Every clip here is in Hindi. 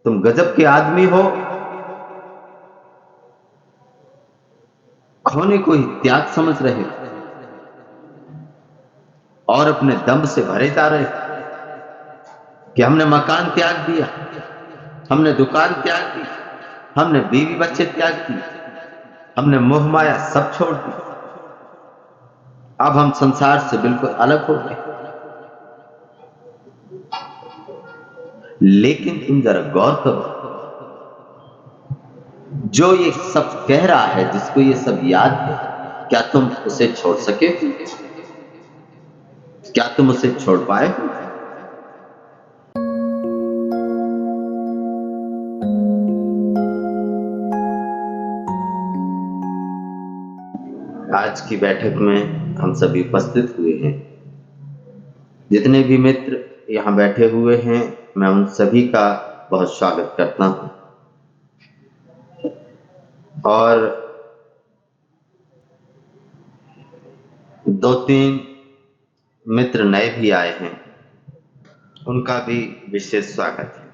तुम गजब के आदमी हो, खोने को ही त्याग समझ रहे हो और अपने दम से भरे जा रहे हो कि हमने मकान त्याग दिया, हमने दुकान त्याग दी, हमने बीवी बच्चे त्याग दिए, हमने मोह माया सब छोड़ दी, अब हम संसार से बिल्कुल अलग हो गए। लेकिन तुम जरा गौर करो, जो ये सब कह रहा है, जिसको ये सब याद है, क्या तुम उसे छोड़ सके? क्या तुम उसे छोड़ पाए? आज की बैठक में हम सभी उपस्थित हुए हैं। जितने भी मित्र यहाँ बैठे हुए हैं, मैं उन सभी का बहुत स्वागत करता हूँ। और 2-3 मित्र नए भी आए हैं, उनका भी विशेष स्वागत है।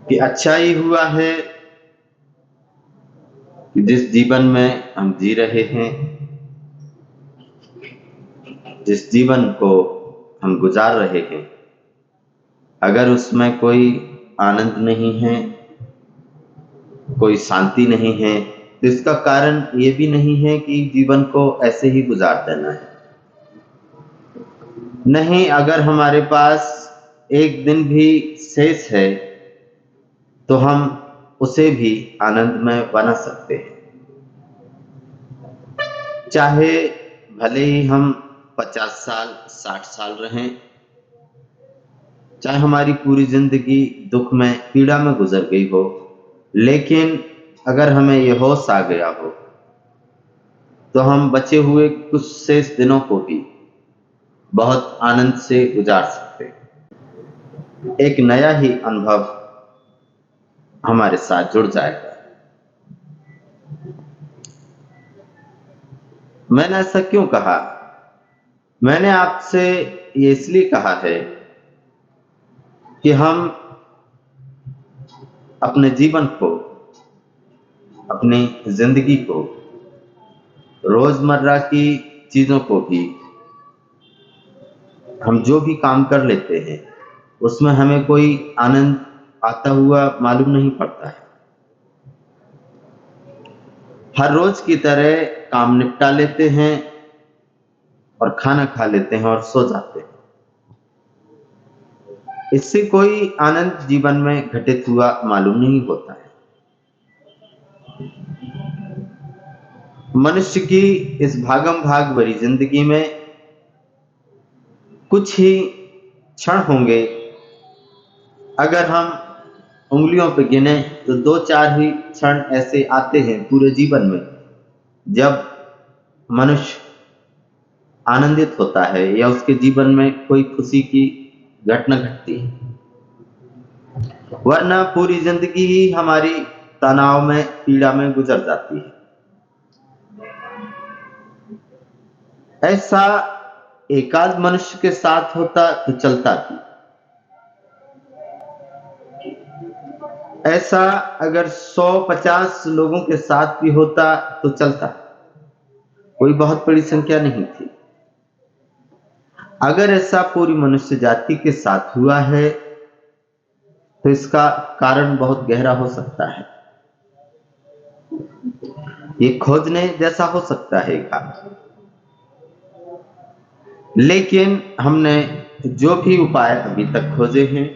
कि अच्छा ही हुआ है कि जिस जीवन में हम जी रहे हैं, जिस जीवन को हम गुजार रहे हैं, अगर उसमें कोई आनंद नहीं है, कोई शांति नहीं है, तो इसका कारण ये भी नहीं है कि जीवन को ऐसे ही गुजार देना है। नहीं, अगर हमारे पास एक दिन भी शेष है तो हम उसे भी आनंदमय बना सकते हैं। चाहे भले ही हम 50 साल 60 साल रहें, चाहे हमारी पूरी जिंदगी दुख में पीड़ा में गुजर गई हो, लेकिन अगर हमें ये होश आ गया हो तो हम बचे हुए कुछ शेष दिनों को भी बहुत आनंद से गुजार सकते हैं। एक नया ही अनुभव हमारे साथ जुड़ जाएगा। मैंने ऐसा क्यों कहा? मैंने आपसे ये इसलिए कहा है कि हम अपने जीवन को, अपनी जिंदगी को, रोजमर्रा की चीजों को भी, हम जो भी काम कर लेते हैं उसमें हमें कोई आनंद आता हुआ मालूम नहीं पड़ता है। हर रोज की तरह काम निपटा लेते हैं और खाना खा लेते हैं और सो जाते हैं। इससे कोई आनंद जीवन में घटित हुआ मालूम नहीं होता है। मनुष्य की इस भागम भाग भरी जिंदगी में कुछ ही क्षण होंगे, अगर हम उंगलियों पे गिने तो 2-4 ही क्षण ऐसे आते हैं पूरे जीवन में जब मनुष्य आनंदित होता है या उसके जीवन में कोई खुशी की घटना घटती है, वरना पूरी जिंदगी ही हमारी तनाव में, पीड़ा में गुजर जाती है। ऐसा एकाध मनुष्य के साथ होता तो चलता भी, ऐसा अगर 100-50 लोगों के साथ भी होता तो चलता, कोई बहुत बड़ी संख्या नहीं थी। अगर ऐसा पूरी मनुष्य जाति के साथ हुआ है तो इसका कारण बहुत गहरा हो सकता है। ये खोजने जैसा हो सकता है कारण। लेकिन हमने जो भी उपाय अभी तक खोजे हैं,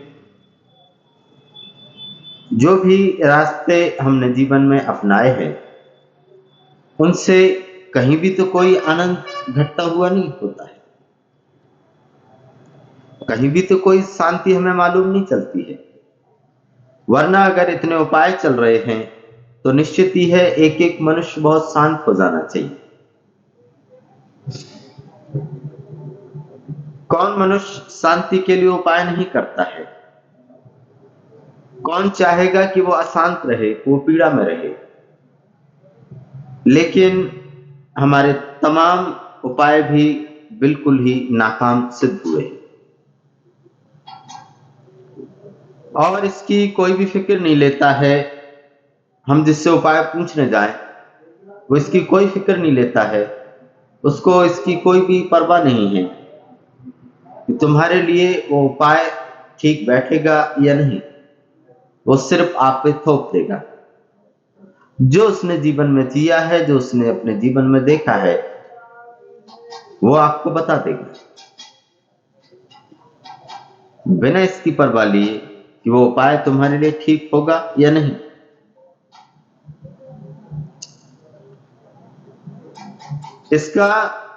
जो भी रास्ते हमने जीवन में अपनाए हैं, उनसे कहीं भी तो कोई आनंद घटता हुआ नहीं होता है, कहीं भी तो कोई शांति हमें मालूम नहीं चलती है। वरना अगर इतने उपाय चल रहे हैं तो निश्चित ही है एक एक मनुष्य बहुत शांत हो जाना चाहिए। कौन मनुष्य शांति के लिए उपाय नहीं करता है? कौन चाहेगा कि वो अशांत रहे, वो पीड़ा में रहे? लेकिन हमारे तमाम उपाय भी बिल्कुल ही नाकाम सिद्ध हुए। और इसकी कोई भी फिक्र नहीं लेता है। हम जिससे उपाय पूछने जाएं, वो इसकी कोई फिक्र नहीं लेता है। उसको इसकी कोई भी परवाह नहीं है कि तुम्हारे लिए वो उपाय ठीक बैठेगा या नहीं। वो सिर्फ आप पे थोप देगा। जो उसने जीवन में जिया है, जो उसने अपने जीवन में देखा है, वो आपको बता देगा, बिना इसकी परवाह लिए कि वो उपाय तुम्हारे लिए ठीक होगा या नहीं। इसका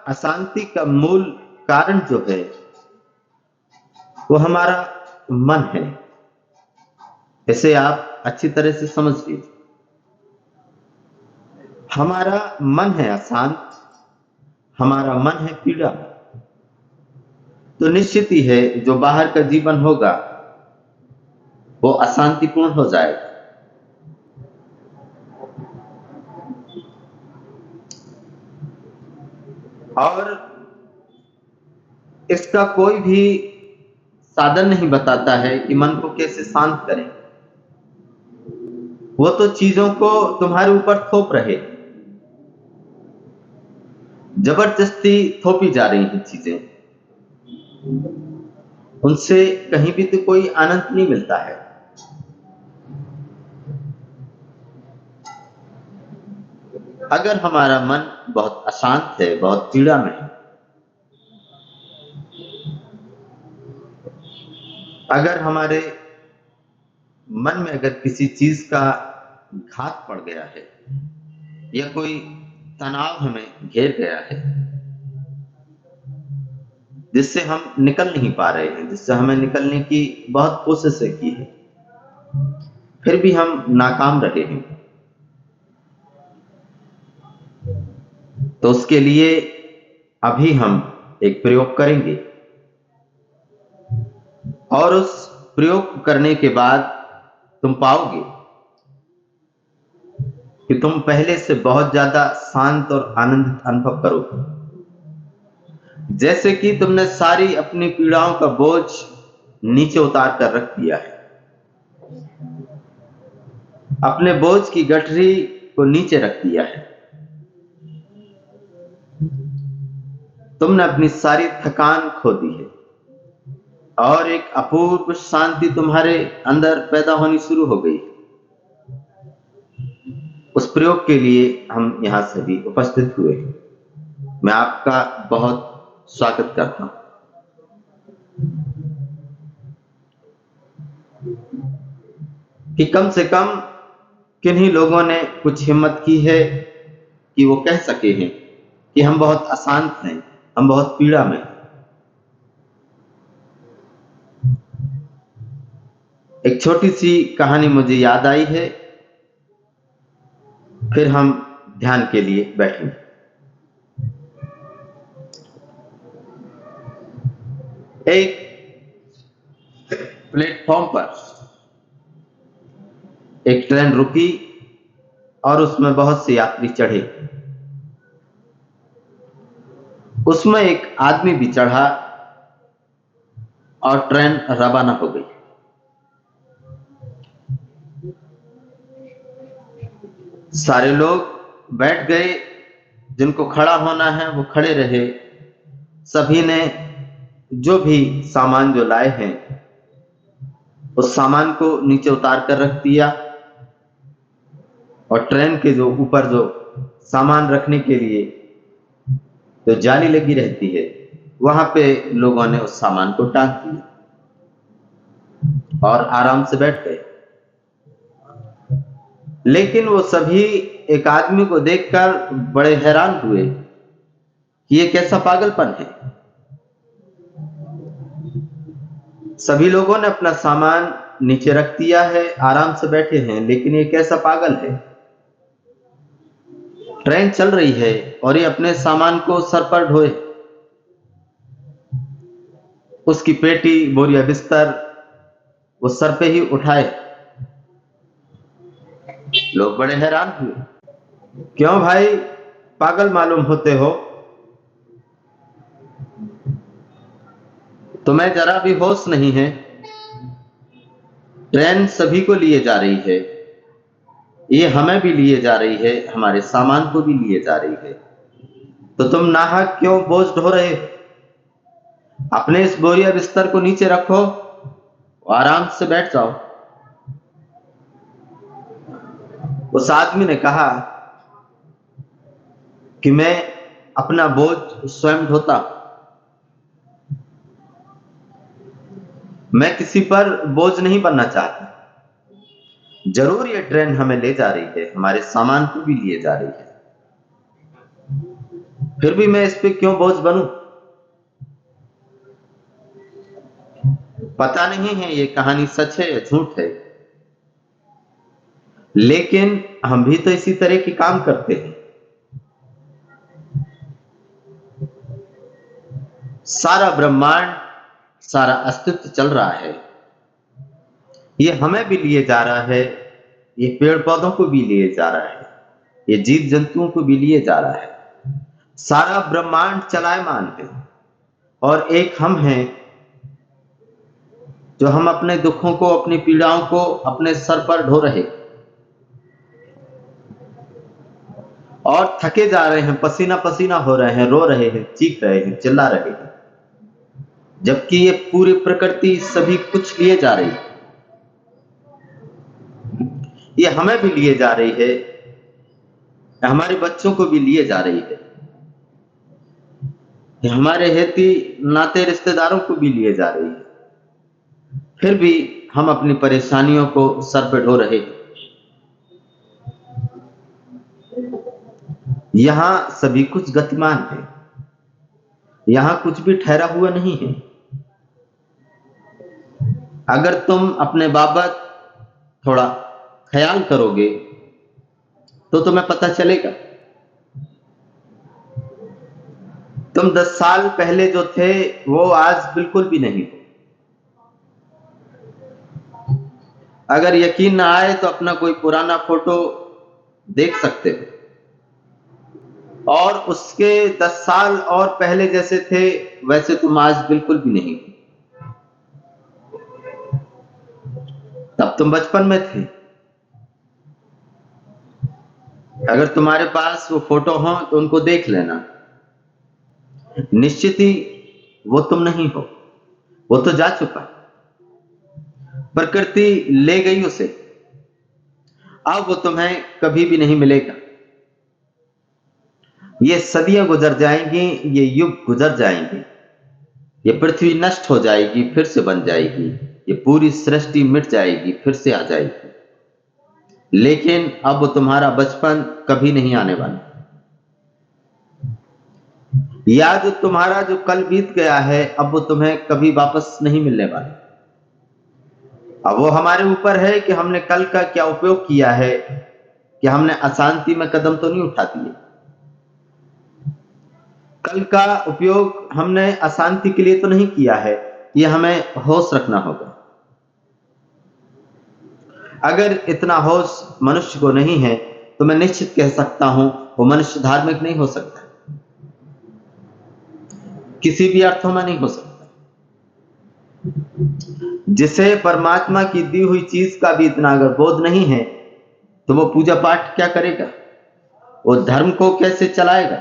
अशांति का मूल कारण जो है, वो हमारा मन है। इसे आप अच्छी तरह से समझ लीजिए। हमारा मन है अशांत, हमारा मन है पीड़ा में। तो निश्चित ही है, जो बाहर का जीवन होगा वो अशांतिपूर्ण हो जाएगा। और इसका कोई भी साधन नहीं बताता है कि मन को कैसे शांत करें। वो तो चीजों को तुम्हारे ऊपर थोप रहे, जबरदस्ती थोपी जा रही हैं चीजें। उनसे कहीं भी तो कोई आनंद नहीं मिलता है। अगर हमारा मन बहुत अशांत है, बहुत पीड़ा में है, अगर हमारे मन में अगर किसी चीज का घात पड़ गया है या कोई तनाव हमें घेर गया है जिससे हम निकल नहीं पा रहे हैं, जिससे हमें निकलने की बहुत कोशिशें की है, फिर भी हम नाकाम रहे हैं, तो उसके लिए अभी हम एक प्रयोग करेंगे। और उस प्रयोग करने के बाद तुम पाओगे कि तुम पहले से बहुत ज्यादा शांत और आनंदित अनुभव करोगे। जैसे कि तुमने सारी अपनी पीड़ाओं का बोझ नीचे उतार कर रख दिया है। अपने बोझ की गठरी को नीचे रख दिया है। तुमने अपनी सारी थकान खो दी है और एक अपूर्व शांति तुम्हारे अंदर पैदा होनी शुरू हो गई। उस प्रयोग के लिए हम यहां से भी उपस्थित हुए। मैं आपका बहुत स्वागत करता हूं कि कम से कम किन्हीं लोगों ने कुछ हिम्मत की है कि वो कह सके हैं कि हम बहुत अशांत हैं, हम बहुत पीड़ा में। एक छोटी सी कहानी मुझे याद आई है, फिर हम ध्यान के लिए बैठेंगे। एक प्लेटफॉर्म पर एक ट्रेन रुकी और उसमें बहुत से यात्री चढ़े। उसमें एक आदमी भी चढ़ा और ट्रेन रवाना हो गई। सारे लोग बैठ गए, जिनको खड़ा होना है वो खड़े रहे। सभी ने जो भी सामान जो लाए हैं उस सामान को नीचे उतार कर रख दिया और ट्रेन के जो ऊपर जो सामान रखने के लिए जो जाली लगी रहती है वहां पे लोगों ने उस सामान को टांग दिया और आराम से बैठ गए। लेकिन वो सभी एक आदमी को देखकर बड़े हैरान हुए कि ये कैसा पागलपन है। सभी लोगों ने अपना सामान नीचे रख दिया है, आराम से बैठे हैं, लेकिन ये कैसा पागल है। ट्रेन चल रही है और ये अपने सामान को सर पर ढोए। उसकी पेटी, बोरिया, बिस्तर वो सर पे ही उठाए। लोग बड़े हैरान हुए। क्यों भाई, पागल मालूम होते हो? तुम्हें जरा भी होश नहीं है? ट्रेन सभी को लिए जा रही है, ये हमें भी लिए जा रही है, हमारे सामान को भी लिए जा रही है। तो तुम नाहक क्यों बोझ ढो रहे हो? अपने इस बोरिया बिस्तर को नीचे रखो, आराम से बैठ जाओ। उस आदमी ने कहा कि मैं अपना बोझ स्वयं ढोता हूं। मैं किसी पर बोझ नहीं बनना चाहता। जरूर ये ट्रेन हमें ले जा रही है, हमारे सामान को भी लिए जा रही है, फिर भी मैं इस पे क्यों बोझ बनूं? पता नहीं है ये कहानी सच है या झूठ है, लेकिन हम भी तो इसी तरह की काम करते हैं। सारा ब्रह्मांड, सारा अस्तित्व चल रहा है, ये हमें भी लिए जा रहा है, ये पेड़ पौधों को भी लिए जा रहा है, ये जीव जंतुओं को भी लिए जा रहा है। सारा ब्रह्मांड चलायमान है, और एक हम हैं जो हम अपने दुखों को, अपनी पीड़ाओं को अपने सर पर ढो रहे और थके जा रहे हैं, पसीना पसीना हो रहे हैं, रो रहे हैं, चीख रहे हैं, चिल्ला रहे हैं, जबकि ये पूरी प्रकृति सभी कुछ लिए जा रही है। ये हमें भी लिए जा रही है, हमारे बच्चों को भी लिए जा रही है, ये हमारे हेती नाते रिश्तेदारों को भी लिए जा रही है, फिर भी हम अपनी परेशानियों को सर पे ढो रहे हैं। यहां सभी कुछ गतिमान है, यहां कुछ भी ठहरा हुआ नहीं है। अगर तुम अपने बाबत थोड़ा ख्याल करोगे तो तुम्हें पता चलेगा, तुम 10 साल पहले जो थे वो आज बिल्कुल भी नहीं हो। अगर यकीन ना आए तो अपना कोई पुराना फोटो देख सकते हो, और उसके 10 साल और पहले जैसे थे वैसे तुम आज बिल्कुल भी नहीं हो। तब तुम बचपन में थे। अगर तुम्हारे पास वो फोटो हो तो उनको देख लेना, निश्चित ही वो तुम नहीं हो, वो तो जा चुका, प्रकृति ले गई उसे, अब वो तुम्हें कभी भी नहीं मिलेगा। ये सदियां गुजर जाएंगी, ये युग गुजर जाएंगे, ये पृथ्वी नष्ट हो जाएगी, फिर से बन जाएगी, ये पूरी सृष्टि मिट जाएगी, फिर से आ जाएगी, लेकिन अब वो तुम्हारा बचपन कभी नहीं आने वाला। या जो तुम्हारा जो कल बीत गया है, अब वो तुम्हें कभी वापस नहीं मिलने वाला। अब वो हमारे ऊपर है कि हमने कल का क्या उपयोग किया है, कि हमने अशांति में कदम तो नहीं उठा दिए। कल का उपयोग हमने अशांति के लिए तो नहीं किया है, ये हमें होश रखना होगा। अगर इतना होश मनुष्य को नहीं है तो मैं निश्चित कह सकता हूं वो मनुष्य धार्मिक नहीं हो सकता, किसी भी अर्थों में नहीं हो सकता। जिसे परमात्मा की दी हुई चीज का भी इतना अगर बोध नहीं है तो वो पूजा पाठ क्या करेगा, वो धर्म को कैसे चलाएगा,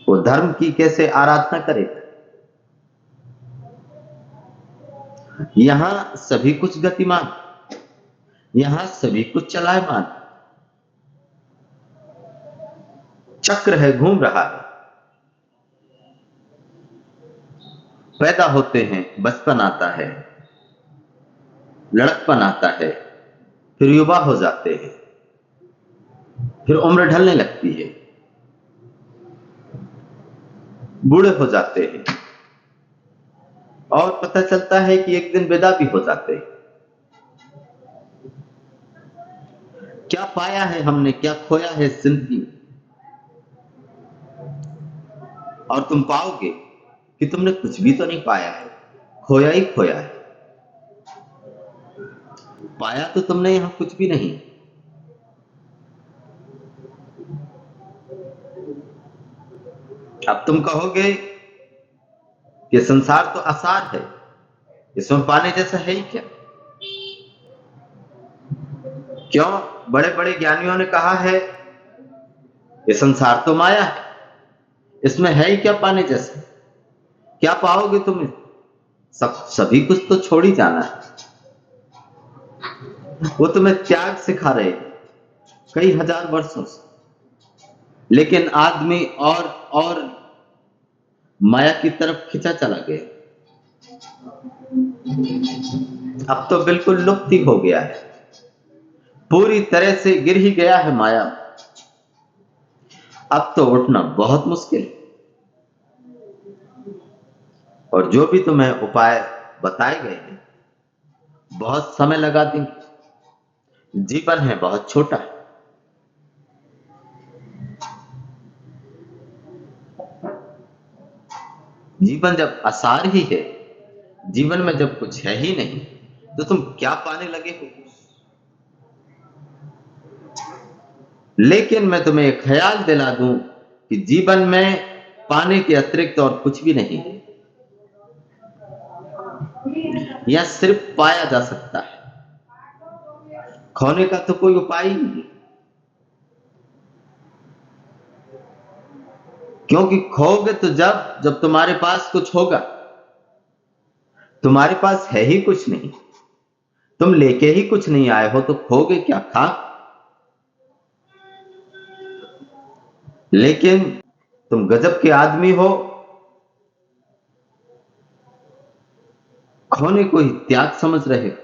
वो धर्म की कैसे आराधना करेगा। यहां सभी कुछ गतिमान, यहां सभी कुछ चलायमान, चक्र है, घूम रहा है। पैदा होते हैं, बचपन आता है, लड़कपन आता है, फिर युवा हो जाते हैं, फिर उम्र ढलने लगती है, बूढ़े हो जाते हैं, और पता चलता है कि एक दिन विदा भी हो जाते हैं। क्या पाया है हमने, क्या खोया है जिंदगी में, और तुम पाओगे कि तुमने कुछ भी तो नहीं पाया है, खोया ही खोया है। पाया तो तुमने यहां कुछ भी नहीं। अब तुम कहोगे कि संसार तो आसार है, इसमें पाने जैसा है ही क्या? क्यों? बड़े बड़े ज्ञानियों ने कहा है ये संसार तो माया है, इसमें है ही क्या पाने जैसा? क्या पाओगे तुम? सभी कुछ तो छोड़ ही जाना है। वो तुम्हें त्याग सिखा रहे हैं कई हजार वर्षों से, लेकिन आदमी और माया की तरफ खिंचा चला गया। अब तो बिल्कुल लुप्त ही हो गया है, पूरी तरह से गिर ही गया है माया। अब तो उठना बहुत मुश्किल है, और जो भी तुम्हें उपाय बताए गए हैं बहुत समय लगा देंगे। जीवन है बहुत छोटा है। जीवन जब असार ही है, जीवन में जब कुछ है ही नहीं, तो तुम क्या पाने लगे हो? लेकिन मैं तुम्हें एक ख्याल दिला दूं कि जीवन में पाने के अतिरिक्त और कुछ भी नहीं है। यह सिर्फ पाया जा सकता है, खोने का तो कोई उपाय ही नहीं। क्योंकि खोगे तो जब जब तुम्हारे पास कुछ होगा। तुम्हारे पास है ही कुछ नहीं, तुम लेके ही कुछ नहीं आए हो, तो खोगे क्या? खा। लेकिन तुम गजब के आदमी हो, खोने को ही त्याग समझ रहे हो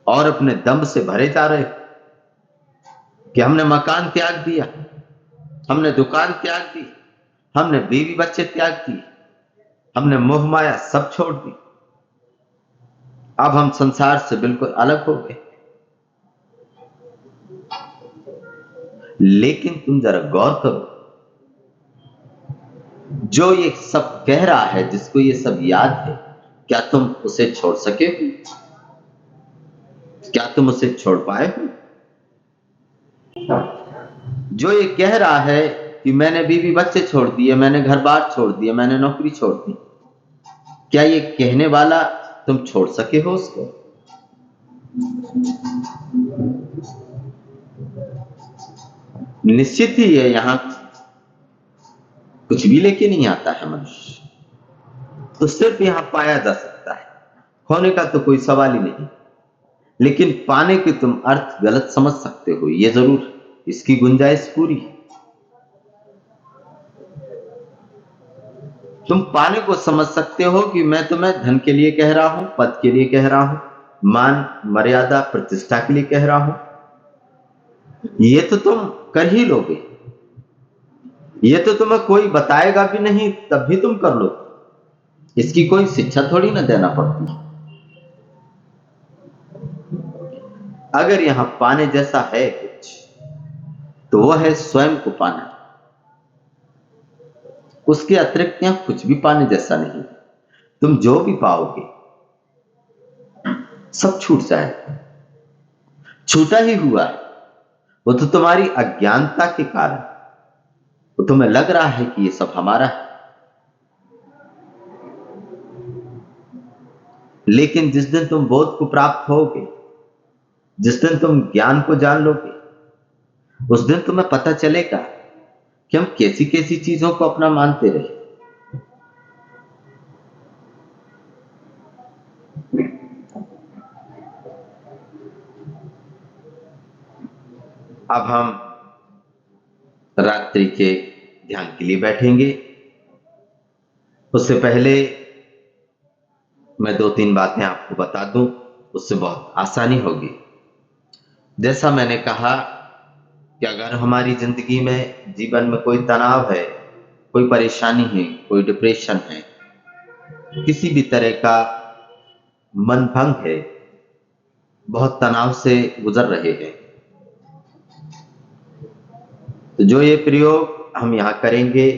और अपने दम्भ से भरे जा रहे हो कि हमने मकान त्याग दिया, हमने दुकान त्याग दी, हमने बीवी बच्चे त्याग दिए, हमने मोह माया सब छोड़ दी, अब हम संसार से बिल्कुल अलग हो गए। लेकिन तुम जरा गौर करो, जो ये सब कह रहा है, जिसको ये सब याद है, क्या तुम उसे छोड़ सके हो? क्या तुम उसे छोड़ पाए हो? जो ये कह रहा है कि मैंने बीवी बच्चे छोड़ दिए, मैंने घर बार छोड़ दिया, मैंने नौकरी छोड़ दी, क्या ये कहने वाला तुम छोड़ सके हो उसको? निश्चित ही है, यहां कुछ भी लेके नहीं आता है मनुष्य, तो सिर्फ यहां पाया जा सकता है, खोने का तो कोई सवाल ही नहीं। लेकिन पाने के तुम अर्थ गलत समझ सकते हो, ये जरूर, इसकी गुंजाइश पूरी है। तुम पाने को समझ सकते हो कि मैं तुम्हें धन के लिए कह रहा हूं, पद के लिए कह रहा हूं, मान मर्यादा प्रतिष्ठा के लिए कह रहा हूं। ये तो तुम कर ही लोगे, ये तो तुम्हें कोई बताएगा भी नहीं, तब भी तुम कर लो। इसकी कोई शिक्षा थोड़ी ना देना पड़ती। अगर यहां पाने जैसा है कुछ, तो वह है स्वयं को पाना। उसके अतिरिक्त यहां कुछ भी पाने जैसा नहीं। तुम जो भी पाओगे सब छूट जाएगा, छूटा ही हुआ है। वो तो तुम्हारी अज्ञानता के कारण, वो तुम्हें लग रहा है कि ये सब हमारा है। लेकिन जिस दिन तुम बोध को प्राप्त होगे, जिस दिन तुम ज्ञान को जान लोगे, उस दिन तुम्हें पता चलेगा कि हम कैसी कैसी चीजों को अपना मानते रहे। अब हम रात्रि के ध्यान के लिए बैठेंगे। उससे पहले मैं दो तीन बातें आपको बता दूं, उससे बहुत आसानी होगी। जैसा मैंने कहा कि अगर हमारी जिंदगी में, जीवन में कोई तनाव है, कोई परेशानी है, कोई डिप्रेशन है, किसी भी तरह का मन भंग है, बहुत तनाव से गुजर रहे हैं, तो जो ये प्रयोग हम यहाँ करेंगे,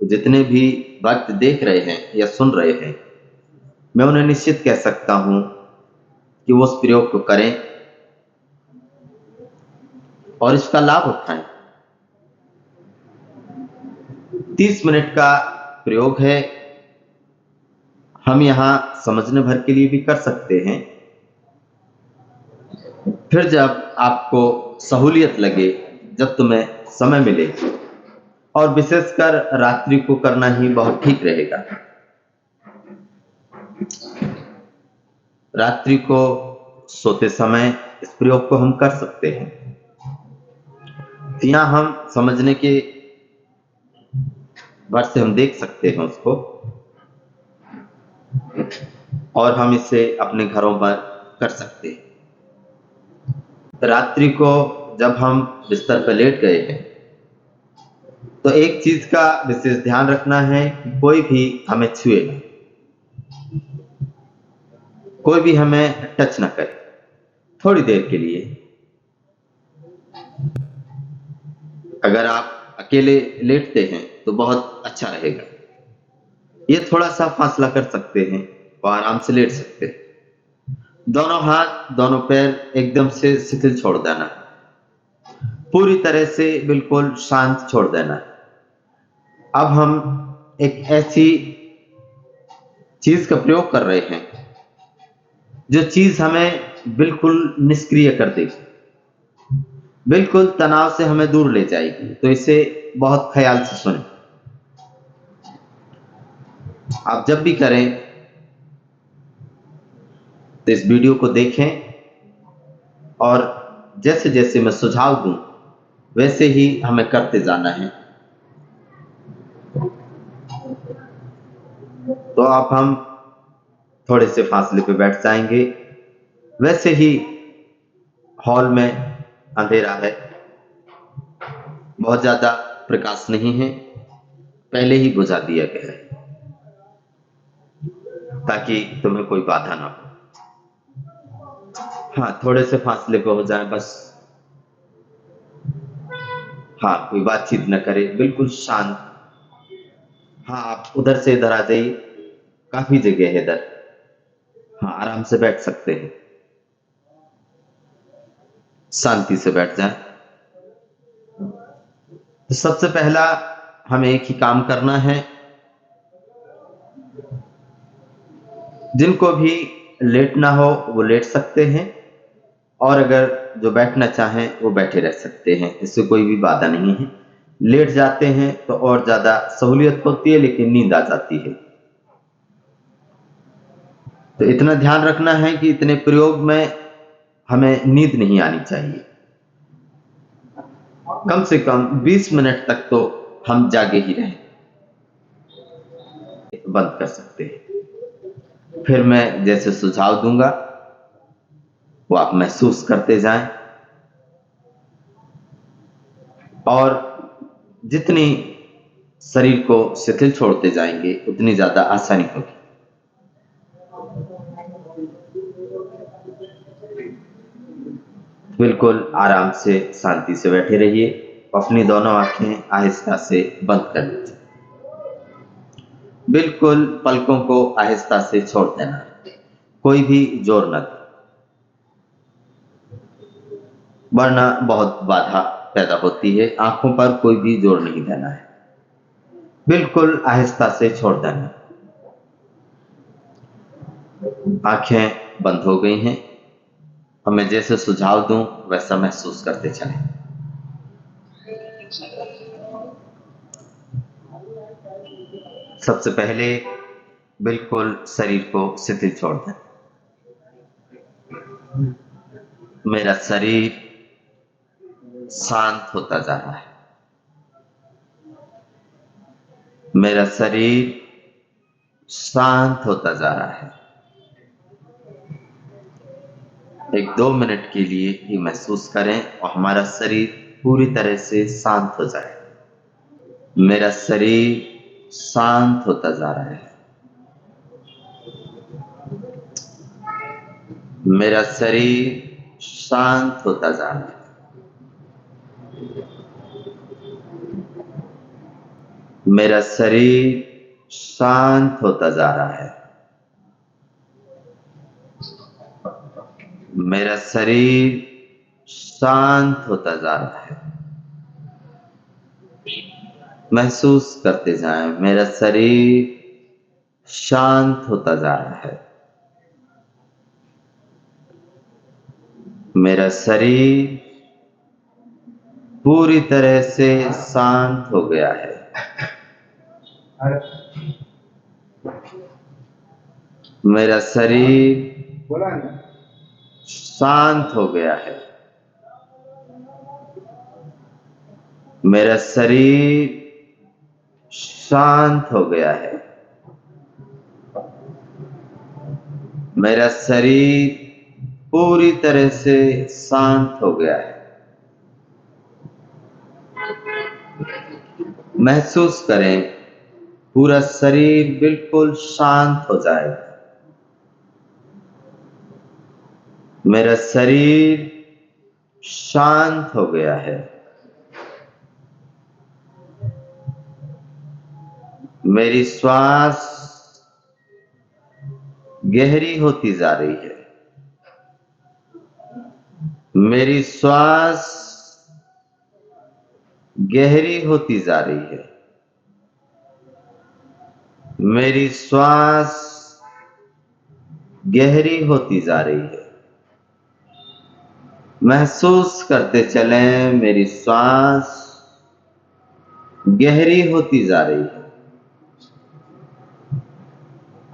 जितने भी भक्त देख रहे हैं या सुन रहे हैं, मैं उन्हें निश्चित कह सकता हूं कि वो उस प्रयोग को करें और इसका लाभ उठाएं। 30 मिनट का प्रयोग है। हम यहाँ समझने भर के लिए भी कर सकते हैं। फिर जब आपको सहूलियत लगे, जब तुम्हें समय मिले, और विशेषकर रात्रि को करना ही बहुत ठीक रहेगा। रात्रि को सोते समय इस प्रयोग को हम कर सकते हैं। यहाँ हम समझने के भर से हम देख सकते हैं उसको, और हम इसे अपने घरों पर कर सकते हैं। रात्रि को जब हम बिस्तर पर लेट गए हैं, तो एक चीज का विशेष ध्यान रखना है कि कोई भी हमें छुए ना, कोई भी हमें टच ना करे थोड़ी देर के लिए। अगर आप अकेले लेटते हैं तो बहुत अच्छा रहेगा। ये थोड़ा सा फासला कर सकते हैं और आराम से लेट सकते हैं। दोनों हाथ, दोनों पैर एकदम से शिथिल छोड़ देना, पूरी तरह से बिल्कुल शांत छोड़ देना। अब हम एक ऐसी चीज का प्रयोग कर रहे हैं जो चीज हमें बिल्कुल निष्क्रिय कर देगी, बिल्कुल तनाव से हमें दूर ले जाएगी। तो इसे बहुत ख्याल से सुनें। आप जब भी करें तो इस वीडियो को देखें, और जैसे जैसे मैं सुझाव दूं वैसे ही हमें करते जाना है। तो अब हम थोड़े से फासले पे बैठ जाएंगे। वैसे ही हॉल में अंधेरा है, बहुत ज्यादा प्रकाश नहीं है, पहले ही बुझा दिया गया है ताकि तुम्हें कोई बाधा ना हो। हाँ, थोड़े से फासले पे हो जाए बस। हाँ, कोई बातचीत न करे, बिल्कुल शांत। हाँ, आप उधर से इधर आ जाइए, काफी जगह है इधर। हाँ, आराम से बैठ सकते हैं, शांति से बैठ जाए। तो सबसे पहला हमें एक ही काम करना है। जिनको भी लेटना हो वो लेट सकते हैं, और अगर जो बैठना चाहें वो बैठे रह सकते हैं, इससे कोई भी बाधा नहीं है। लेट जाते हैं तो और ज्यादा सहूलियत होती है, लेकिन नींद आ जाती है। तो इतना ध्यान रखना है कि इतने प्रयोग में हमें नींद नहीं आनी चाहिए। कम से कम 20 मिनट तक तो हम जागे ही रहें। बंद कर सकते हैं। फिर मैं जैसे सुझाव दूंगा वो आप महसूस करते जाएं, और जितनी शरीर को शिथिल छोड़ते जाएंगे उतनी ज्यादा आसानी होगी। बिल्कुल आराम से शांति से बैठे रहिए। अपनी दोनों आंखें आहिस्ता से बंद कर लीजिए। बिल्कुल पलकों को आहिस्ता से छोड़ देना, कोई भी जोर न दे, वरना बहुत बाधा पैदा होती है। आंखों पर कोई भी जोर नहीं देना है, बिल्कुल आहिस्ता से छोड़ देना। आंखें बंद हो गई हैं, और मैं जैसे सुझाव दूं वैसा महसूस करते चलें। सबसे पहले बिल्कुल शरीर को शिथिल छोड़ दें। मेरा शरीर शांत होता जा रहा है, मेरा शरीर शांत होता जा रहा है। 1-2 मिनट के लिए ही महसूस करें और हमारा शरीर पूरी तरह से शांत हो जाए। मेरा शरीर शांत होता जा रहा है, मेरा शरीर शांत होता जा रहा है, मेरा शरीर शांत होता जा रहा है, मेरा शरीर शांत होता जा रहा है। महसूस करते जाएं, मेरा शरीर शांत होता जा रहा है। मेरा शरीर पूरी तरह से शांत हो गया है। मेरा शरीर शांत हो गया है। मेरा शरीर शांत हो गया है। मेरा शरीर पूरी तरह से शांत हो गया है। महसूस करें, पूरा शरीर बिल्कुल शांत हो जाएगा। मेरा शरीर शांत हो गया है। मेरी श्वास गहरी होती जा रही है। मेरी श्वास गहरी होती जा रही है। मेरी श्वास गहरी होती जा रही है। महसूस करते चलें, मेरी श्वास गहरी होती जा रही है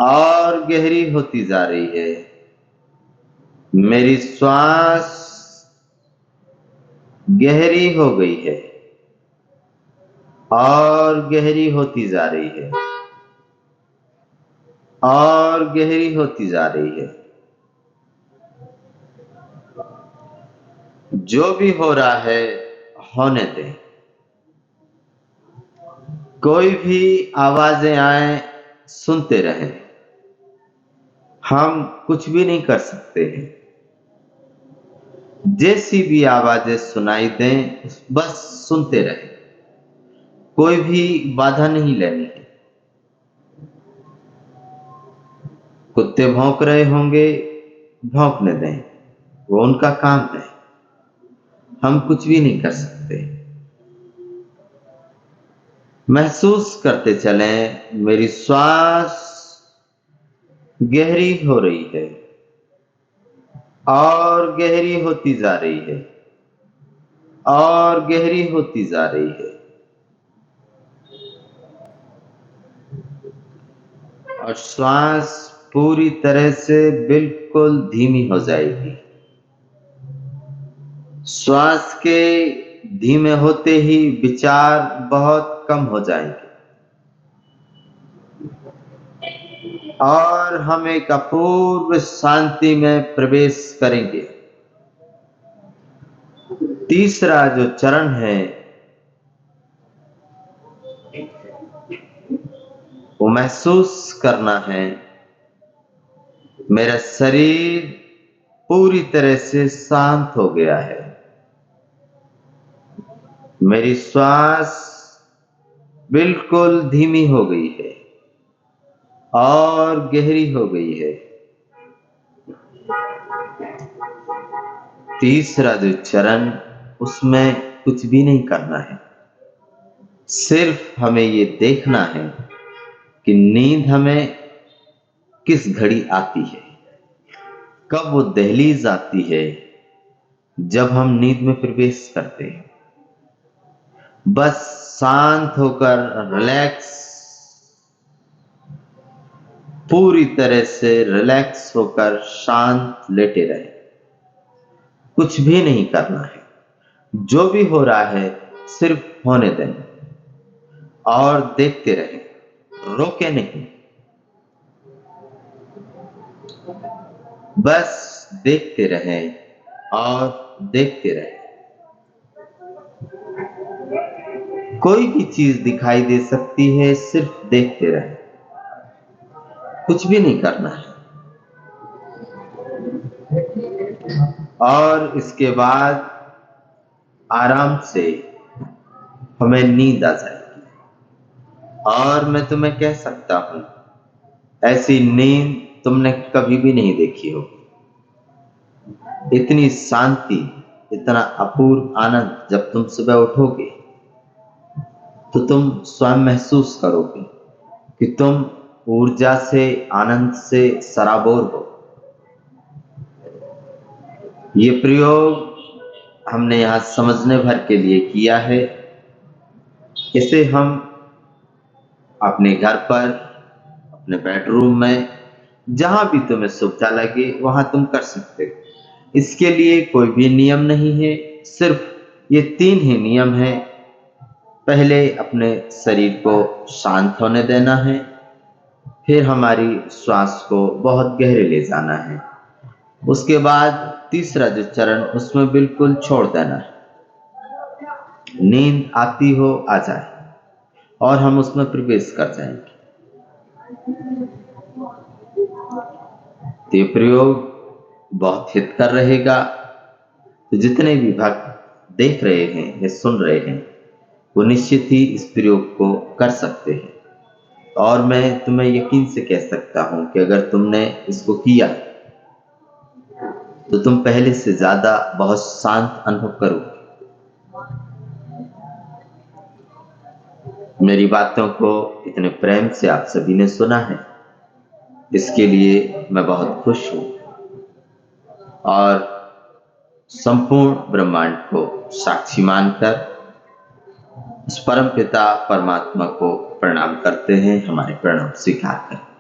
और गहरी होती जा रही है। मेरी श्वास गहरी हो गई है और गहरी होती जा रही है और गहरी होती जा रही है। जो भी हो रहा है होने दें। कोई भी आवाजें आए सुनते रहें। हम कुछ भी नहीं कर सकते हैं। जैसी भी आवाजें सुनाई दें बस सुनते रहें। कोई भी बाधा नहीं लेनी है। कुत्ते भौंक रहे होंगे, भौंकने दें, वो उनका काम है। हम कुछ भी नहीं कर सकते। महसूस करते चलें, मेरी श्वास गहरी हो रही है और गहरी होती जा रही है और गहरी होती जा रही है। और श्वास पूरी तरह से बिल्कुल धीमी हो जाएगी। श्वास के धीमे होते ही विचार बहुत कम हो जाएंगे और हम एक अपूर्व शांति में प्रवेश करेंगे। तीसरा जो चरण है वो महसूस करना है, मेरा शरीर पूरी तरह से शांत हो गया है। मेरी श्वास बिल्कुल धीमी हो गई है और गहरी हो गई है। तीसरा जो चरण, उसमें कुछ भी नहीं करना है। सिर्फ हमें ये देखना है कि नींद हमें किस घड़ी आती है, कब वो दहलीज आती है जब हम नींद में प्रवेश करते हैं। बस शांत होकर रिलैक्स, पूरी तरह से रिलैक्स होकर शांत लेटे रहे। कुछ भी नहीं करना है। जो भी हो रहा है सिर्फ होने दें और देखते रहें, रोके नहीं। बस देखते रहें और देखते रहें। कोई भी चीज दिखाई दे सकती है, सिर्फ देखते रहें। कुछ भी नहीं करना है। और इसके बाद आराम से हमें नींद आ जाएगी। और मैं तुम्हें कह सकता हूं, ऐसी नींद तुमने कभी भी नहीं देखी होगी। इतनी शांति, इतना अपूर्व आनंद। जब तुम सुबह उठोगे तो तुम स्वयं महसूस करोगे कि तुम ऊर्जा से, आनंद से सराबोर हो। ये प्रयोग हमने यहाँ समझने भर के लिए किया है। इसे हम अपने घर पर, अपने बेडरूम में, जहां भी तुम्हें सुविधा लगे वहां तुम कर सकते हो। इसके लिए कोई भी नियम नहीं है, सिर्फ ये 3 ही नियम है। पहले अपने शरीर को शांत होने देना है, फिर हमारी श्वास को बहुत गहरे ले जाना है, उसके बाद तीसरा जो चरण उसमें बिल्कुल छोड़ देना है। नींद आती हो आ जाए और हम उसमें प्रवेश कर जाएंगे। तो ये प्रयोग बहुत हितकर रहेगा। तो जितने भी भक्त देख रहे हैं या सुन रहे हैं वो निश्चित ही इस प्रयोग को कर सकते हैं। और मैं तुम्हें यकीन से कह सकता हूं कि अगर तुमने इसको किया तो तुम पहले से ज्यादा बहुत शांत अनुभव करोगे। मेरी बातों को इतने प्रेम से आप सभी ने सुना है, इसके लिए मैं बहुत खुश हूं और संपूर्ण ब्रह्मांड को साक्षी मानकर उस परम पिता परमात्मा को प्रणाम करते हैं। हमारे प्रणाम स्वीकार करें।